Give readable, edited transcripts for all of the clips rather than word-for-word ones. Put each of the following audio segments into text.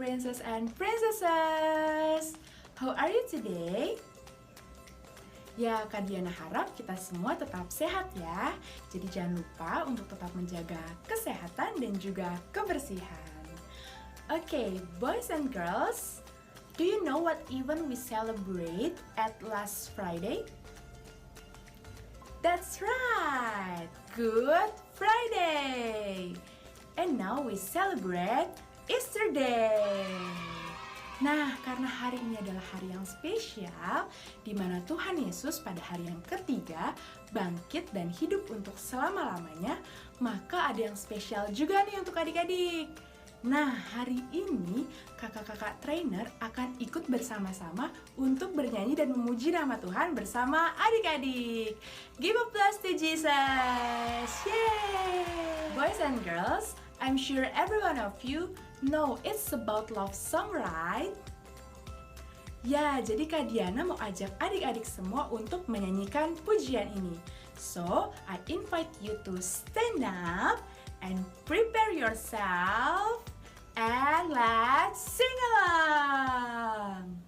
princess and princesses. How are you today? Ya, Kak Diana harap kita semua tetap sehat ya. Jadi jangan lupa untuk tetap menjaga kesehatan dan juga kebersihan. Okay, boys and girls, do you know what event we celebrate at last Friday? That's right! Good Friday! And now we celebrate Easter Day! Nah, karena hari ini adalah hari yang spesial, di mana Tuhan Yesus pada hari yang ketiga bangkit dan hidup untuk selama-lamanya, maka ada yang spesial juga nih untuk adik-adik. Nah, hari ini kakak-kakak trainer akan ikut bersama-sama untuk bernyanyi dan memuji nama Tuhan bersama adik-adik. Give applause to Jesus! Yay! Boys and girls, I'm sure every one of you know it's about love song, right? Ya, jadi Kak Diana mau ajak adik-adik semua untuk menyanyikan pujian ini. So, I invite you to stand up and prepare yourself and let's sing along!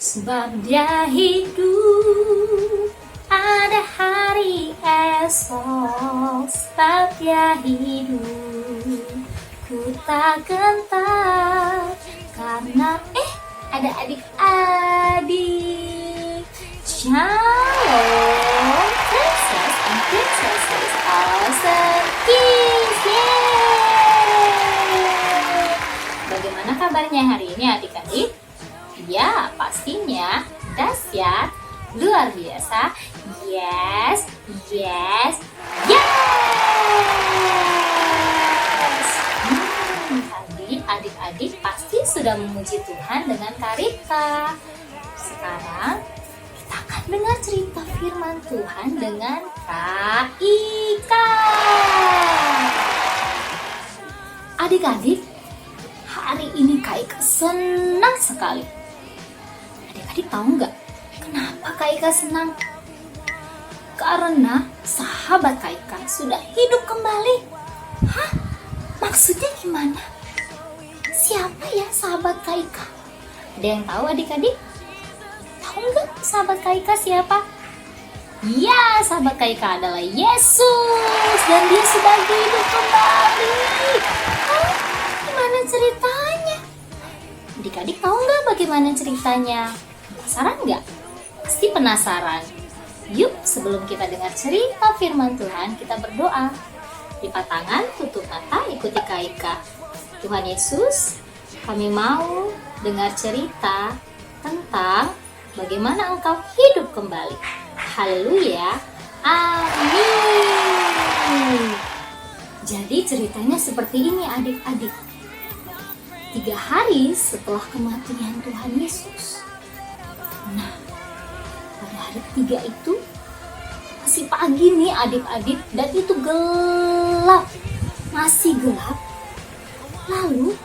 Sebab dia hidup, ada hari esok. Sebab dia hidup, ku tak gentar. Karena ada adik-adik. Shalom, princess and princesses, awesome kids. Yeay! Bagaimana kabarnya hari ini adik-adik? Ya, pastinya dahsyat, luar biasa. Yes, yes, yes. Tadi adik-adik pasti sudah memuji Tuhan dengan karika. Sekarang kita akan dengar cerita firman Tuhan dengan ikan. Adik-adik, hari ini Kak Ika senang sekali. Adik-adik tahu nggak kenapa Kak Ika senang? Karena sahabat Kak Ika sudah hidup kembali. Hah? Maksudnya gimana? Siapa ya sahabat Kak Ika? Ada yang tahu adik-adik? Tahu nggak sahabat Kak Ika siapa? Ya, sahabat Kak Ika adalah Yesus. Dan dia sudah hidup kembali. Hah? Gimana ceritanya? Adik-adik tahu nggak bagaimana ceritanya? Penasaran nggak? Pasti penasaran. Yuk, sebelum kita dengar cerita firman Tuhan, kita berdoa. Lipat tangan, tutup mata, ikuti Kak Ika. Tuhan Yesus, kami mau dengar cerita tentang bagaimana Engkau hidup kembali. Haleluya, amin. Jadi ceritanya seperti ini adik-adik. 3 hari setelah kematian Tuhan Yesus. Nah, pada hari 3 itu masih pagi nih adik-adik, dan itu gelap, masih gelap. Lalu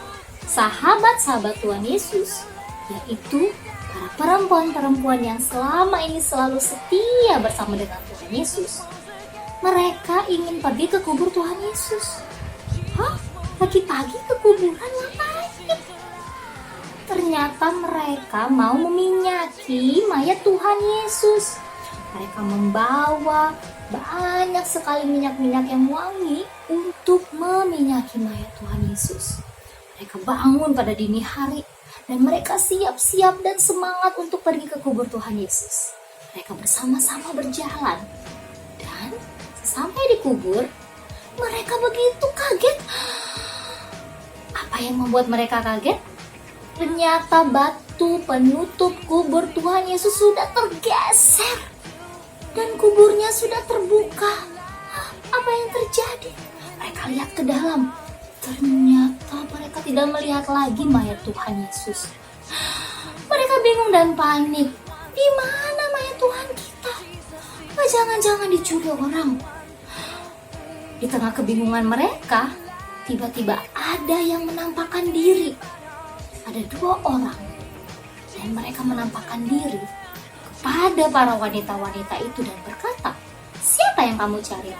sahabat-sahabat Tuhan Yesus, yaitu para perempuan-perempuan yang selama ini selalu setia bersama dengan Tuhan Yesus, mereka ingin pergi ke kubur Tuhan Yesus. Hah? Pagi-pagi ke kuburan ngapain? Ternyata mereka mau meminyaki mayat Tuhan Yesus. Mereka membawa banyak sekali minyak-minyak yang wangi untuk meminyaki mayat Tuhan Yesus. Mereka bangun pada dini hari dan mereka siap-siap dan semangat untuk pergi ke kubur Tuhan Yesus. Mereka bersama-sama berjalan. Dan sampai di kubur, mereka begitu kaget. Apa yang membuat mereka kaget? Ternyata batu penutup kubur Tuhan Yesus sudah tergeser. Dan kuburnya sudah terbuka. Apa yang terjadi? Mereka lihat ke dalam. Ternyata mereka tidak melihat lagi mayat Tuhan Yesus. Mereka bingung dan panik. Di mana mayat Tuhan kita? Apa jangan-jangan dicuri orang? Di tengah kebingungan mereka, tiba-tiba ada yang menampakkan diri. Ada 2 orang. Dan mereka menampakkan diri kepada para wanita-wanita itu dan berkata, "Siapa yang kamu cari?"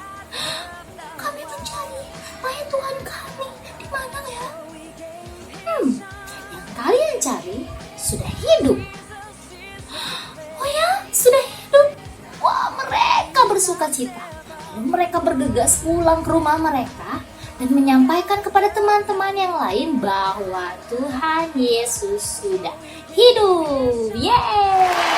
"Kami mencari mayat Tuhan kami. Di mana ya?" Yang kalian cari sudah hidup." "Oh ya, sudah hidup?" Wah, mereka bersuka cita. Lalu mereka bergegas pulang ke rumah mereka dan menyampaikan kepada teman-teman yang lain bahwa Tuhan Yesus sudah hidup. Yeay!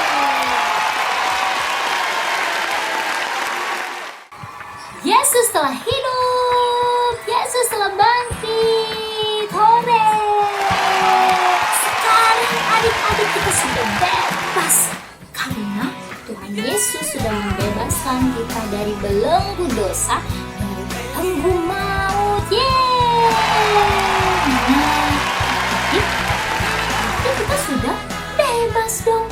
Yesus telah hidup. Yesus telah bangkit. Hore! Sekarang adik-adik kita sudah bebas karena Tuhan Yesus sudah membebaskan kita dari belenggu dosa, dari belenggu maut. Yeay! Nah, adik, kita sudah bebas dong.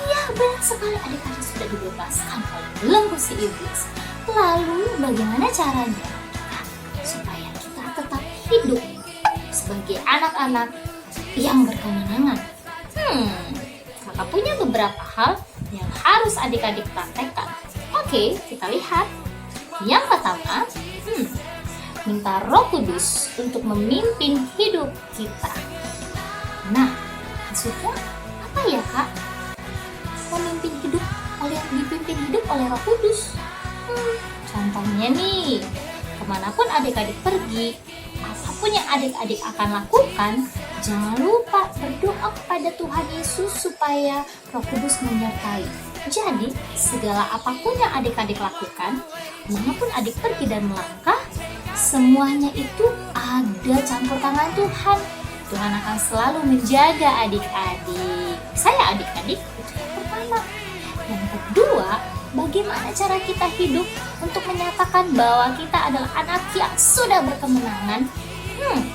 Ya, benar sekali, adik-adik sudah dibebaskan dari belenggu si iblis. Lalu bagaimana caranya supaya kita tetap hidup sebagai anak-anak yang berkemenangan? Kakak punya beberapa hal yang harus adik-adik praktekkan. Oke, kita lihat. Yang pertama, minta Roh Kudus untuk memimpin hidup kita. Nah, maksudnya apa ya, Kak? Dipimpin hidup oleh Roh Kudus. Contohnya nih, kemanapun adik-adik pergi, apapun yang adik-adik akan lakukan, jangan lupa berdoa kepada Tuhan Yesus supaya Roh Kudus menyertai. Jadi, segala apapun yang adik-adik lakukan, kemanapun adik pergi dan melangkah, semuanya itu ada campur tangan Tuhan. Tuhan akan selalu menjaga adik-adik. Saya adik-adik, itu yang pertama. Yang kedua, bagaimana cara kita hidup untuk menyatakan bahwa kita adalah anak yang sudah berkemenangan?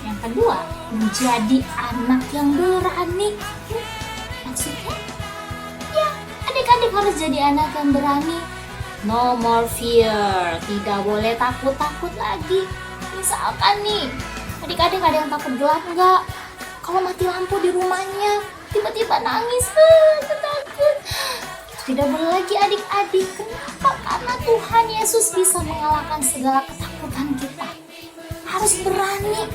Yang kedua, menjadi anak yang berani. Maksudnya, ya, adik-adik harus jadi anak yang berani. No more fear. Tidak boleh takut-takut lagi. Misalkan nih, adik-adik ada yang takut gelap nggak? Kalau mati lampu di rumahnya, tiba-tiba nangis, takut. Tidak boleh lagi adik-adik. Kenapa? Karena Tuhan Yesus bisa mengalahkan segala ketakutan kita. Harus berani.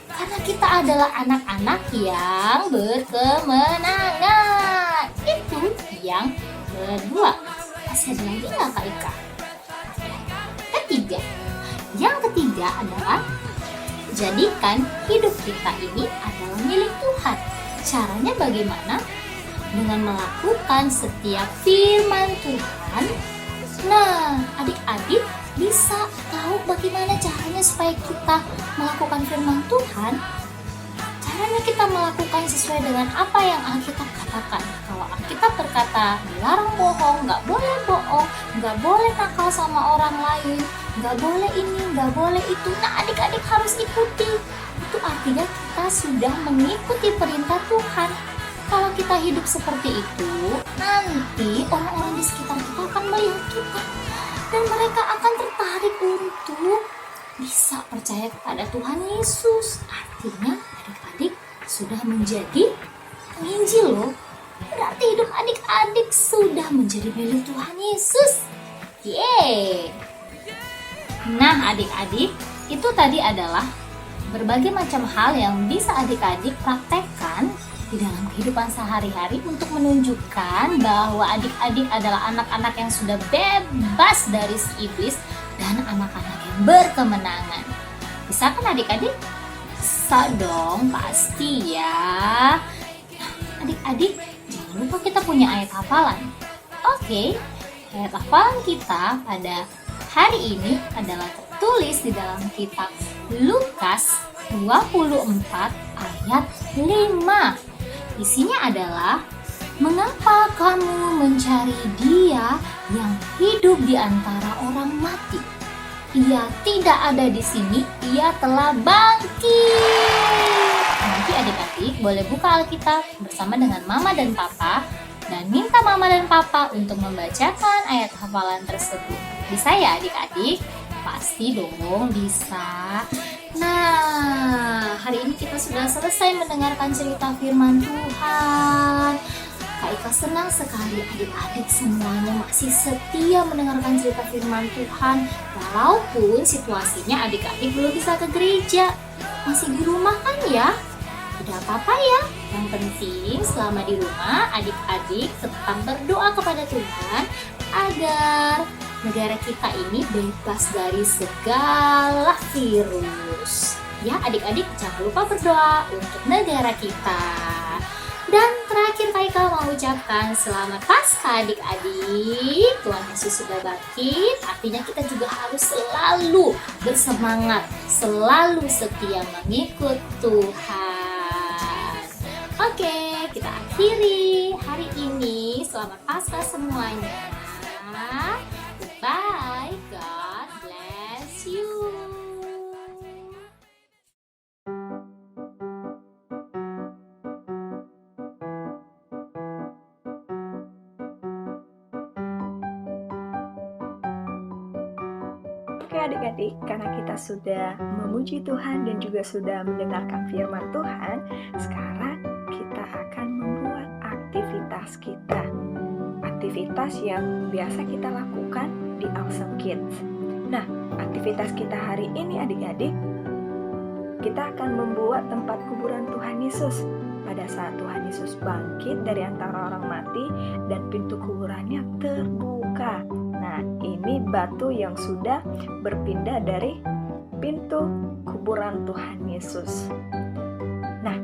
Karena kita adalah anak-anak yang berkemenangan. Itu yang kedua. Masih ada lagi nggak Kak Ika? Yang ketiga adalah jadikan hidup kita ini adalah milik Tuhan. Caranya bagaimana? Dengan melakukan setiap firman Tuhan. Nah, adik-adik bisa tahu bagaimana caranya supaya kita melakukan firman Tuhan. Caranya kita melakukan sesuai dengan apa yang Alkitab katakan. Kalau Alkitab berkata dilarang bohong, nggak boleh nakal sama orang lain, nggak boleh ini, nggak boleh itu. Nah, adik-adik harus ikuti. Itu artinya kita sudah mengikuti perintah Tuhan. Kalau kita hidup seperti itu, nanti orang-orang di sekitar kita akan melihat kita dan mereka akan tertarik untuk bisa percaya kepada Tuhan Yesus. Artinya adik-adik sudah menjadi penginjil loh. Berarti hidup adik-adik sudah menjadi milik Tuhan Yesus. Yeay. Nah adik-adik, itu tadi adalah berbagai macam hal yang bisa adik-adik praktekkan di dalam kehidupan sehari-hari untuk menunjukkan bahwa adik-adik adalah anak-anak yang sudah bebas dari si iblis dan anak-anak yang berkemenangan. Bisa kan adik-adik? Bisa dong, pasti ya. Nah, adik-adik, jangan lupa kita punya ayat hafalan. Oke, ayat hafalan kita pada hari ini adalah tertulis di dalam kitab Lukas 24 ayat 5. Isinya adalah, mengapa kamu mencari Dia yang hidup di antara orang mati? Ia tidak ada di sini, Ia telah bangkit. Nanti adik-adik boleh buka Alkitab bersama dengan Mama dan Papa dan minta Mama dan Papa untuk membacakan ayat hafalan tersebut. Bisa ya adik-adik? Pasti dong bisa. Nah, hari ini kita sudah selesai mendengarkan cerita firman Tuhan. Kak Ika senang sekali adik-adik semuanya masih setia mendengarkan cerita firman Tuhan. Walaupun situasinya adik-adik belum bisa ke gereja, masih di rumah kan ya? Tidak apa-apa ya. Yang penting selama di rumah adik-adik tetap berdoa kepada Tuhan agar negara kita ini bebas dari segala virus. Ya adik-adik jangan lupa berdoa untuk negara kita. Dan terakhir Kak Ika mau ucapkan selamat Paskah adik-adik. Tuhan Yesus sudah bangkit. Artinya kita juga harus selalu bersemangat, selalu setia mengikut Tuhan. Oke, kita akhiri hari ini. Selamat Paskah semuanya. Bye, God bless you. Oke adik-adik, karena kita sudah memuji Tuhan dan juga sudah mendengarkan firman Tuhan, sekarang kita akan membuat aktivitas kita. Aktivitas yang biasa kita lakukan di Awesome Kids. Nah, aktivitas kita hari ini adik-adik, kita akan membuat tempat kuburan Tuhan Yesus. Pada saat Tuhan Yesus bangkit dari antara orang mati dan pintu kuburannya terbuka. Nah, ini batu yang sudah berpindah dari pintu kuburan Tuhan Yesus. Nah,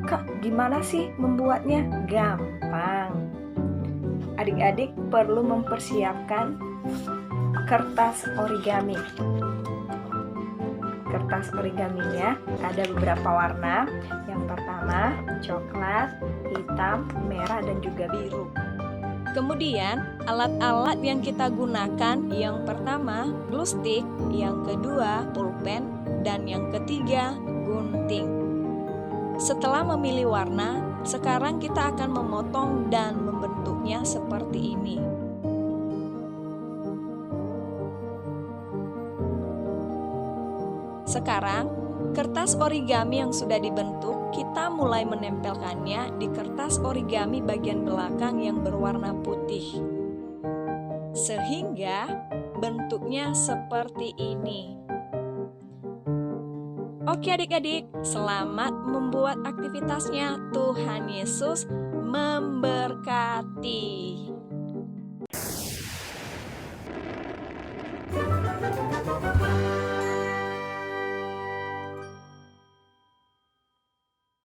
Kak, gimana sih membuatnya? Gampang. Adik-adik perlu mempersiapkan kertas origami. Kertas origaminya ada beberapa warna. Yang pertama, coklat, hitam, merah, dan juga biru. Kemudian, alat-alat yang kita gunakan yang pertama, glue stick, yang kedua, pulpen, dan yang ketiga, gunting. Setelah memilih warna, sekarang kita akan memotong dan membentuknya seperti ini. Sekarang, kertas origami yang sudah dibentuk, kita mulai menempelkannya di kertas origami bagian belakang yang berwarna putih. Sehingga bentuknya seperti ini. Oke adik-adik, selamat membuat aktivitasnya. Tuhan Yesus memberkati.